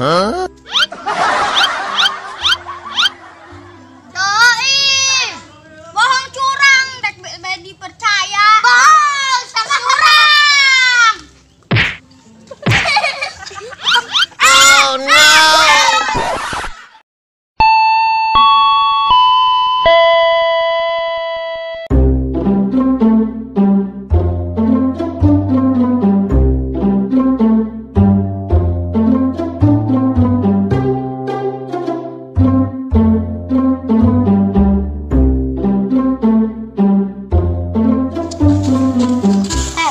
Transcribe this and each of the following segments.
Hah? Bohong curang, dek dipercaya. Bohong, sama curang. Oh no!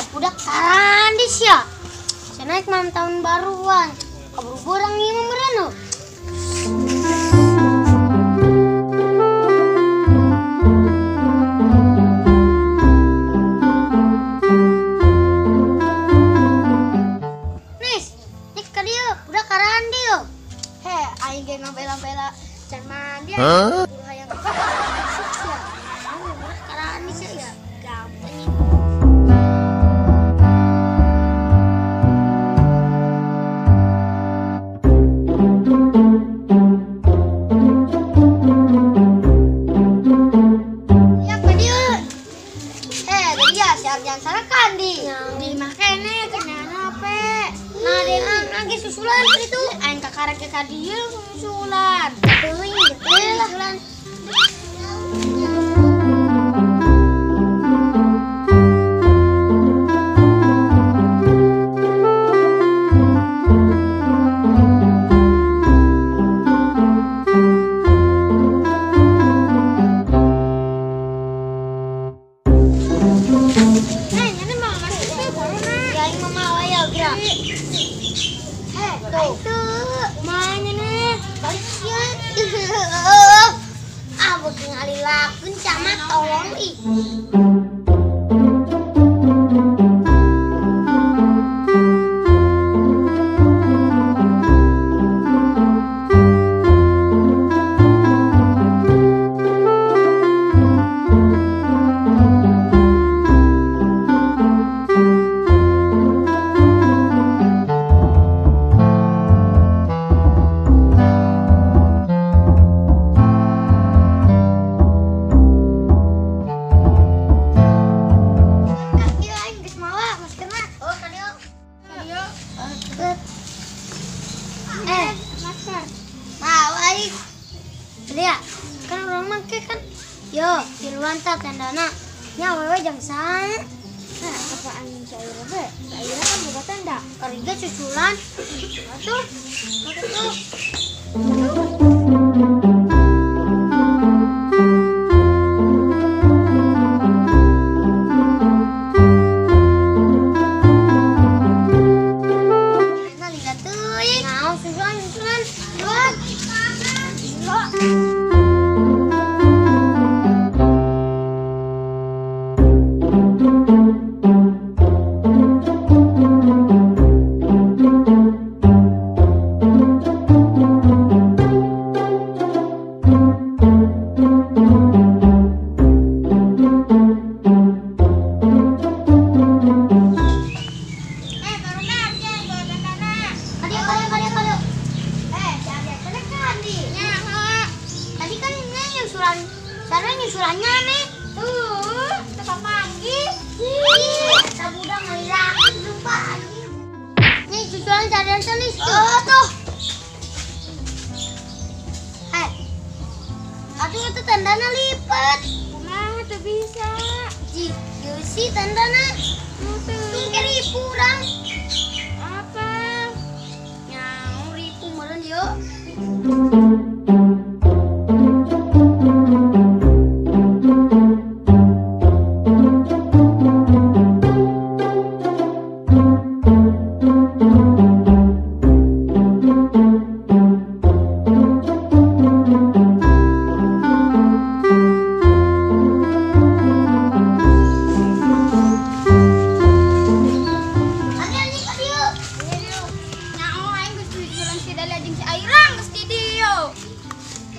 Budak karandis ya. Saya naik malam tahun baruan. Kabur borang ini merano. Nis, nik kadieu budak karandi yo. Aing ge ngabela-bela can mandi. Hah? Guru hayang karandis ya. Gampang. Jangan salah kandi. Di makene kenapa pe? Nah, dengan lagi susulan itu. Aing kakarek ke kadieu susulan. Teuing betul susulan. Mana nih? Balikian. Beuking alilakeun camat tolong ih. Kan orang make kan yo di luar tendana nya wewe jang sana. Nah, apaan cair be? Cair kan buka tenda. Kariga susulan. Atuh. Atuh. Nah, lihat teuing. Nah, susulan. Luar. Cara nyusulannya nih. Tuh, tetap pagi. Sabudak ngelilakin lupa. Nih susulan carian selis tuh. Tuh. Aduh itu tandana lipat. Kumaha tuh bisa. Ji, si tandana. Tuh ribu orang. Apa? Nyau ribu meureun yuk.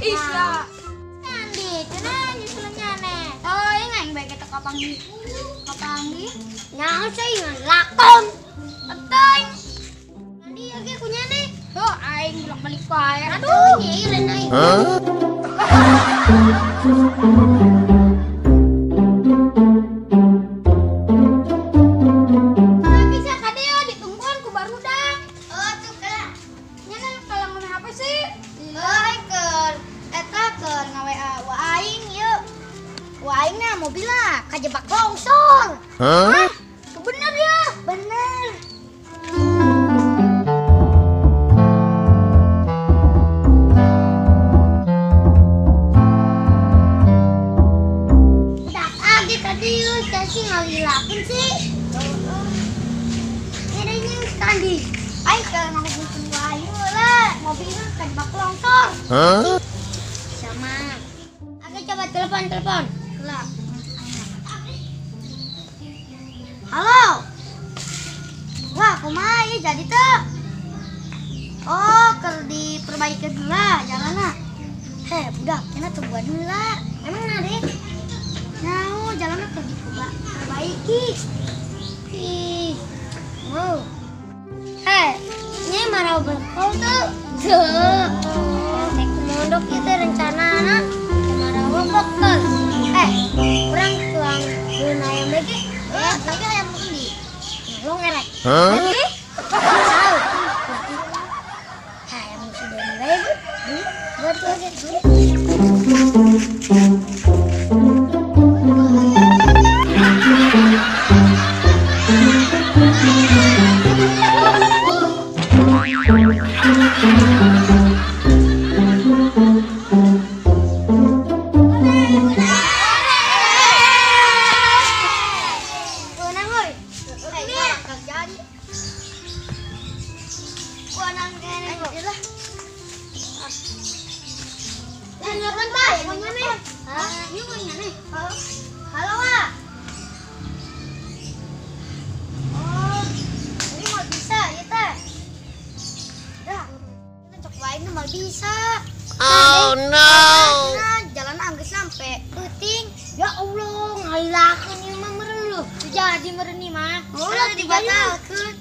Isla. Kandi, cenah nyusulannya nih. Oh, ini aing bae kita kapanggi. Kapanggi. Nyaho cai ngan lakon. Atuy. Kandi ya ge kunyane. Tuh, aing aing bolak-balik wae. Aduh, nyai lain aing. Bisa kadeo ditungguan ku barudang. Oh, tuh kala. Nyana kalau ngomong apa sih? Keur eta keur ngawa wa aing yeuh. Wa aing na mobilna kajebak longsor. Hah? Bener ya? Bener. Udah kaget tadi lu, saya sih ngalilakin sih. Ini tadi. Ayo kalau mau bikin wayu lah, mobilnya kejebak longsor. Hah? Sama. Aku coba telepon. Lah. Halo. Wah, kumaha ieu jadi teh? Oh, keur diperbaiki heula jalanna. Budak, cenah tungguan heula. Emang narik? Nyaho jalanna keur diperbaiki. Ih. Wow. Nyai marah berkau tuh. Tek mondok ieu teh rencanana marah berkau. Urang tuang geun ayam lagi. Lagi ayam di. Lo ngerek. Hah? Lagi? Tahu. Ayam sudah mulai, Bu. Buat lagi. Halo, Wak. Oh, ini mau bisa ya teh. Dah, kita cok wae mau bisa. Oh no. Jalan anggeus sampai penting. Ya Allah, ngalilakeun ieu mah meureun lu. Jadi meureun ieu mah. Oh, dibatalkeun.